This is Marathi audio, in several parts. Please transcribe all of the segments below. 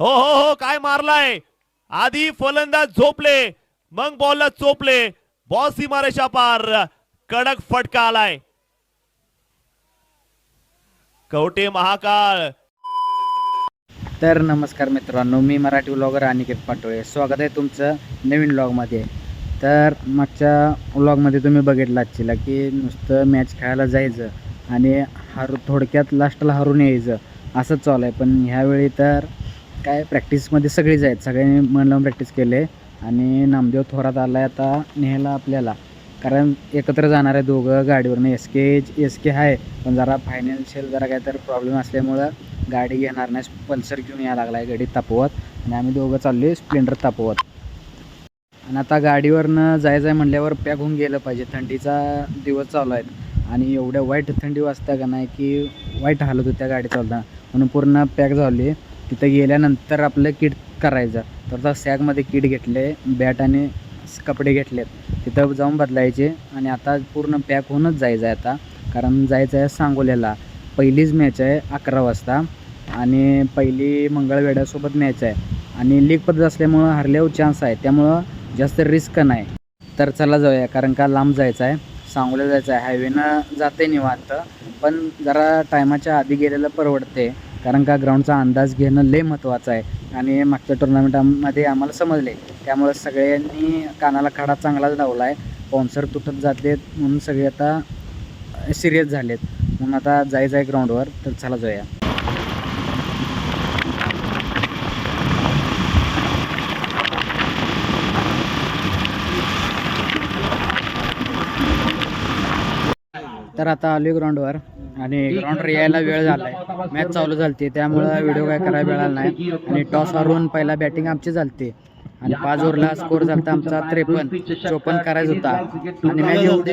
हो हो हो, काय मारलाय. आधी फलंदाज झोपले, मग बॉलला चोपले. बॉल सीमारेषा पार, कडक फटका आलाय. कवटे महाकाळ. तर नमस्कार मित्रांनो, मी मराठी व्लॉगर अनिकेत पाटोळे. स्वागत आहे तुमचं नवीन व्लॉगमध्ये. तर मागच्या व्लॉगमध्ये तुम्ही बघितलं आजचीला की नुसतं मॅच खेळायला जायचं आणि थोडक्यात लास्टला हरून यायचं असंच चालू आहे. पण ह्यावेळी तर काय प्रॅक्टिसमध्ये सगळीच आहेत, सगळ्यांनी मन लावून प्रॅक्टिस केले आणि नामदेव थोरात आला आहे आता न्यायला आपल्याला. कारण एकत्र जाणार आहे दोघं गाडीवरनं. एस के आहे, पण जरा फायनान्शियल जरा काहीतरी प्रॉब्लेम असल्यामुळं गाडी घेणार नाही. पल्सर घेऊन यायला लागला आहे गाडी तापवत, आणि आम्ही दोघं चाललो आहे स्प्लेंडर तापवत. आणि आता गाडीवरनं जायचं आहे म्हटल्यावर पॅक होऊन गेलं पाहिजे. थंडीचा दिवस चालू आहेत आणि एवढ्या वाईट थंडी वाजता का नाही की वाईट हालत होत्या गाडी चालताना, म्हणून पूर्ण पॅक झाली. तिथं गेल्यानंतर आपलं किट करायचं. तर आता सॅगमध्ये किट घेतले, बॅट आणि कपडे घेतलेत, तिथं जाऊन बदलायचे आणि आता पूर्ण पॅक होऊनच जायचं आहे आता. कारण जायचं आहे सांगोल्याला. पहिलीच मॅच आहे 11 वाजता आणि पहिली मंगळवेढ्यासोबत मॅच आहे आणि लीग पद्धत असल्यामुळं हरल्यावर चान्स आहे, त्यामुळं जास्त रिस्क नाही. तर चला जाऊया, कारण का लांब जायचं आहे, सांगोला जायचं आहे. हायवेनं जाते निवांत, पण जरा टायमाच्या आधी गेलेलं परवडते. कारण का ग्राउंडचा अंदाज घेणं लय महत्त्वाचं आहे आणि मागच्या टुर्नामेंटमध्ये आम्हाला समजले. त्यामुळं सगळ्यांनी कानाला खडा चांगलाच लावला आहे. स्पॉन्सर तुटत जाते म्हणून सगळे आता सिरियस झालेत. म्हणून आता जायचं आहे ग्राउंडवर. तर चला जाऊया. तर आता आलो ग्राउंडवर आणि ग्राउंडवर यायला वेळ झाला आहे. मॅच चालू झाली, त्यामुळं व्हिडिओ काय करायला मिळाला नाही. आणि टॉस हारून पहिला बॅटिंग आमची झाली आणि 5 ओव्हरला स्कोर झाला आमचा 53-54 करायचा होता. आणि मॅच एवढी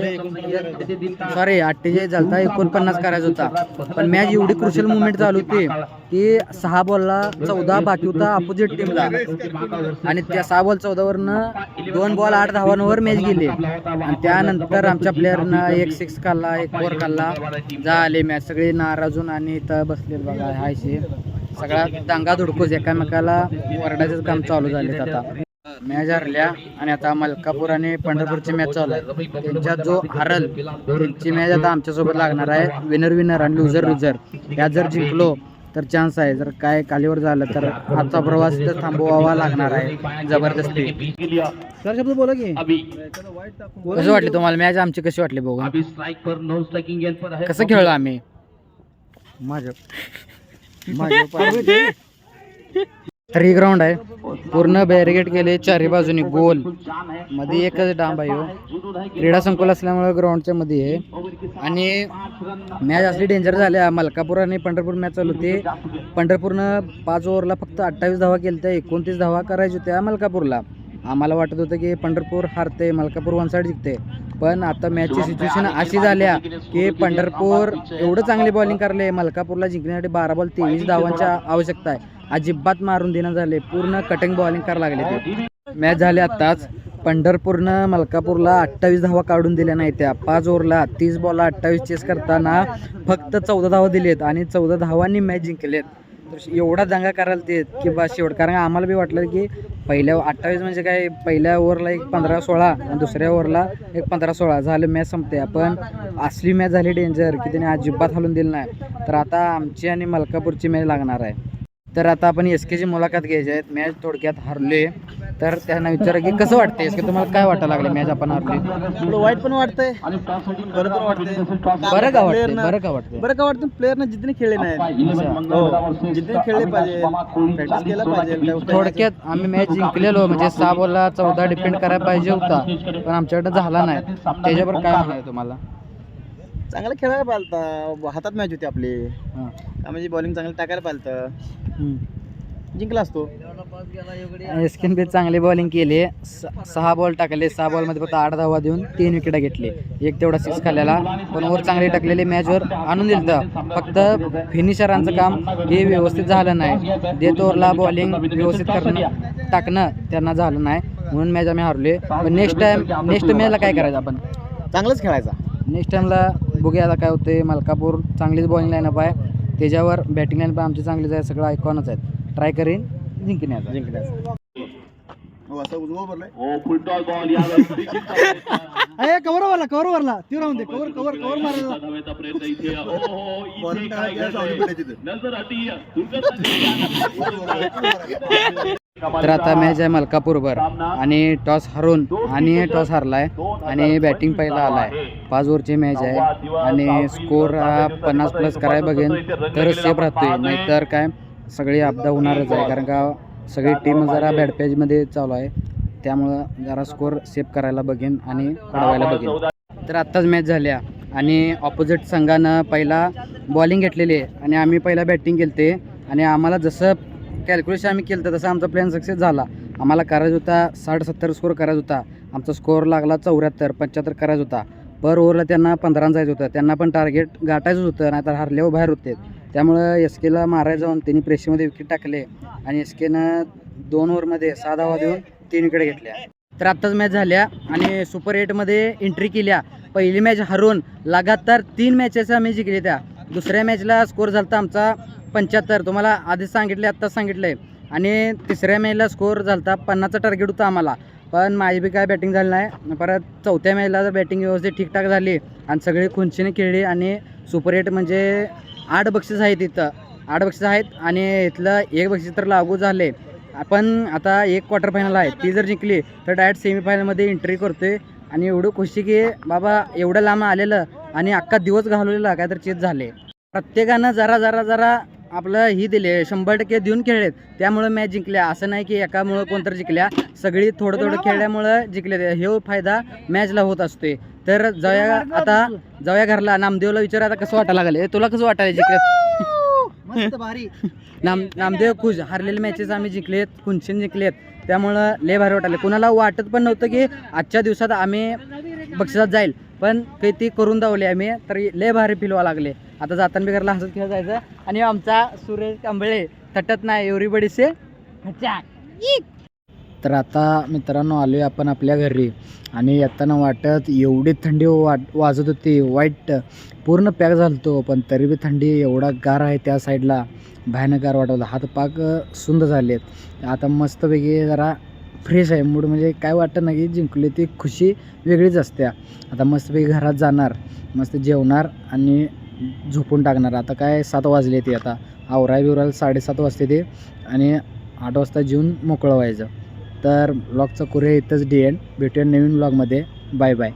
48 झाला, 49 करायचा होता. पण मॅच एवढी क्रुशियल मुवमेंट चालू होती की 6 बॉलला 14 बाकी होता अपोजिट टीमला, आणि त्या 6 बॉल 14वरनं 2 बॉल 8 धावांवर मॅच गेली. आणि त्यानंतर आमच्या प्लेअरनं 1 6 काढला, 1 4 काढला. झाले मॅच. सगळे नाराजून आणि इथं बसले बघा. हायशी सगळा दांगा धुडकूस, एकामेकाला वरडायचं काम चालू झाले. आता मॅच हरल्या आणि आता मलकापूर आणि पंढरपूरची मॅच चालू आहे. त्यांच्यात जो हरल त्यांची मॅच आता आमच्यासोबत लागणार आहे. विनर आणि लुझर. यात जर जिंकलो तर चान्स आहे, जर काय कालीवर झालं तर आजचा प्रवास तर थांबवावा लागणार आहे जबरदस्ती. सर शब्द बोला की कसं वाटले तुम्हाला मॅच आमची? कशी वाटली बघू? कसं खेळलो आम्ही? तर ही ग्राउंड आहे, पूर्ण बॅरिगेट केले चारी बाजूनी गोल. मध्ये एकच डांब आहे. क्रीडा संकुल असल्यामुळे ग्राउंडच्या मध्ये आहे. आणि मॅच असली डेंजर झाल्या. मलकापूर आणि पंढरपूर मॅच चालू होती. पंढरपूरनं 5 ओव्हरला फक्त 28 धावा केल्या, त्या 29 धावा करायच्या होत्या मलकापूरला. आम्हाला वाटत होतं की पंढरपूर हारते, मलकापूर 1 साईड जिंकते. पण आता मॅचची सिच्युएशन अशी झाल्या की पंढरपूर एवढं चांगली बॉलिंग करले, मलकापूरला जिंकण्यासाठी 12 बॉल 23 धावांची आवश्यकता आहे. अजिबात मारून देणं झाले, पूर्ण कटिंग बॉलिंग करायला लागले ते. मॅच झाली आत्ताच. पंढरपूरनं मलकापूरला 28 धावा काढून दिल्या नाही. त्या 5 ओव्हरला 30 बॉलला 28 चेस करताना फक्त 14 धावा दिलेत आणि 14 धावांनी मॅच जिंकलेत. एवढा दंगा करायला ते की बस शेवट. कारण आम्हाला बी वाटलं की पहिल्या 28 म्हणजे काय, पहिल्या ओव्हरला एक 15-16 आणि दुसऱ्या ओव्हरला एक 15-16 झालं, मॅच संपते. पण असली मॅच झाली डेंजर की त्याने अजिबात हलून दिलं नाही. तर आता आमची आणि मलकापूरची मॅच लागणार आहे. तर आता आपण SKची मुलाखत घ्यायची आहे. मॅच थोडक्यात हरले, तर त्यांना विचारा की कसं वाटतं SK, तुम्हाला काय वाटायला लागले मॅच आपण हरली? थोडं वाईट पण वाटतंय, बरं पण वाटतंय. बरं का वाटतं? प्लेयरनं जिद्दीने खेळले नाही, जिद्दीने खेळले पाहिजे, प्रॅक्टिस केलं पाहिजे. थोडक्यात आम्ही मॅच जिंकलेलो, म्हणजे 6 बॉलला 14 डिपेंड करायला पाहिजे होता, पण आमच्याकडे झाला नाही. त्याच्यावर काय म्हणाय तुम्हाला? चांगलं खेळायला पाहिलं, हातात मॅच होती आपली, म्हणजे बॉलिंग चांगलं टाकायला पाहिलं, जिंकला असतो. SKने बी चांगली बॉलिंग केली. 6 बॉल टाकले, 6 बॉलमध्ये फक्त 8 धावा देऊन 3 विकेटा घेतले, एक तेवढा 6 खाल्लेला. पण ओव्हर चांगली टाकलेली, मॅचवर आणून दिलं. फक्त फिनिशरांचं काम हे व्यवस्थित झालं नाही. डेथ ओव्हरला बॉलिंग व्यवस्थित करणं टाकणं त्यांना झालं नाही, म्हणून मॅच आम्ही हारले. पण नेक्स्ट मॅचला काय करायचं आपण? चांगलंच खेळायचा. नेक्स्ट टाईमला बघूया आता काय होते. मलकापूर चांगलीच बॉलिंग लाईनअप आहे, त्याच्यावर बॅटिंग लाईन पण आमची चांगलीच आहे, सगळं आयकॉनच आहेत. ट्राय करीन जिंकण्याचा. जिंकण्याचा. असं उजवा भरलाय. फुलटॉस बॉल यावेळेस देखील चालवायचा. कवर वरला ती राहून दे. कवर मारायचा. धावायचा प्रयत्न इथे. ओहो, इथे बॉलिंग काय करायला घडलंय? पडायची तिथे. नजर हटी दुर्गत तर आता मॅच आहे मलकापूरवर आणि टॉस हरून आणि टॉस हारलाय आणि बॅटिंग पहिला आलाय. 5 ओव्हरची मॅच आहे आणि स्कोर 50+ करायला बघेन तर सेफ राहतोय, नाहीतर काय सगळी आपदा होणारच आहे. कारण का सगळी टीम जरा बॅड पेजमध्ये चालू आहे, त्यामुळं जरा स्कोर सेफ करायला बघेन आणि वाढवायला बघेन. तर आत्ताच मॅच झाल्या आणि ऑपोजिट संघानं पहिला बॉलिंग घेतलेली आहे आणि आम्ही पहिला बॅटिंग केलते आणि आम्हाला जसं कॅल्क्युलेशन आम्ही केलं तर तसं आमचा प्लॅन सक्सेस झाला. आम्हाला करायचा होता 60-70 स्कोर करायचा होता. आमचा स्कोअर लागला 74-75 करायचा होता. पर ओव्हरला त्यांना 15 जायचं होतं. त्यांना पण टार्गेट गाठायचंच होतं, नाहीतर हारल्यावर बाहेर होते. त्यामुळं SKला मारायला जाऊन त्यांनी प्रेशरमध्ये विकेट टाकले आणि SKनं 2 ओव्हरमध्ये 6 धावा देऊन 3 विकेट घेतल्या. तर आत्ताच मॅच झाल्या आणि सुपर 8मध्ये एंट्री केल्या. पहिली मॅच हरून लगातार 3 मॅचेस आम्ही जिंकले. त्या दुसऱ्या मॅचला स्कोर झाला होता आमचा 75, तुम्हाला आधीच सांगितले, आत्ताच सांगितलं आहे. आणि तिसऱ्या मॅचला स्कोर झाला होता 50चा टार्गेट होता आम्हाला, पण माझी बी काय बॅटिंग झाली नाही. परत चौथ्या मॅचला जर बॅटिंग व्यवस्थित ठीकठाक झाली आणि सगळी खुंचीने खेळली आणि सुपर 8 म्हणजे 8 बक्षीस आहेत इथं, 8 बक्षीस आहेत आणि इथलं 1 बक्षीस तर लागू झाले. आपण आता 1 क्वार्टर फायनल आहे, ती जर जिंकली तर डायरेक्ट सेमीफायनलमध्ये एंट्री करतोय. आणि एवढं खुशी की बाबा एवढं लांब आलेलं आणि अख्खा दिवस घालवलेला काय तर चीज झाले. प्रत्येकानं जरा आपलं ही दिले 100% देऊन खेळलेत, त्यामुळं मॅच जिंकल्या. असं नाही की एकामुळं कोणतरी जिंकल्या, सगळी थोडं खेळल्यामुळं जिंकले. हे फायदा मॅचला होत असतोय. तर जाऊया घरला. नामदेवला विचार आता कसं वाटायला लागले, तुला कसं वाटायला जिंकलेत? भारी. नामदेव खुश. हारलेले मॅचेस आम्ही जिंकलेत, खुंचीन जिंकलेत, त्यामुळं लय भारी वाटायला. कुणाला वाटत पण नव्हतं की आजच्या दिवसात आम्ही बक्षिसात जाईल, पण काही ती करून दावली आम्ही, तर लय भारी फील व्हायला लागले. आता जाताना बी घरला हसत खेळ जायचं. आणि आमचा सुरेश कांबळे तटत नाही, एव्हरीबडी से तर आता मित्रांनो आलोय आपण आपल्या घरी आणि येताना वाटत एवढी थंडी वाजत होती. वाईट पूर्ण पॅक झालतो, पण तरी बी थंडी एवढा गार आहे त्या साईडला, भयानक गार वाटत. हात पाक सुंद झालेत. आता मस्तपैकी जरा फ्रेश आहे मूड, म्हणजे काय वाटतं ना की जिंकली ती खुशी वेगळीच असते. आता मस्तपैकी घरात जाणार, मस्त जेवणार आणि झोपून टाकणार. आता काय 7 वाजले ते, आता आवरायला 7:30 वाजते ते आणि 8 वाजता जेवून मोकळं व्हायचं. तर ब्लॉगचा करूया इथंच एंड. भेटूया नवीन ब्लॉगमध्ये. Bye bye.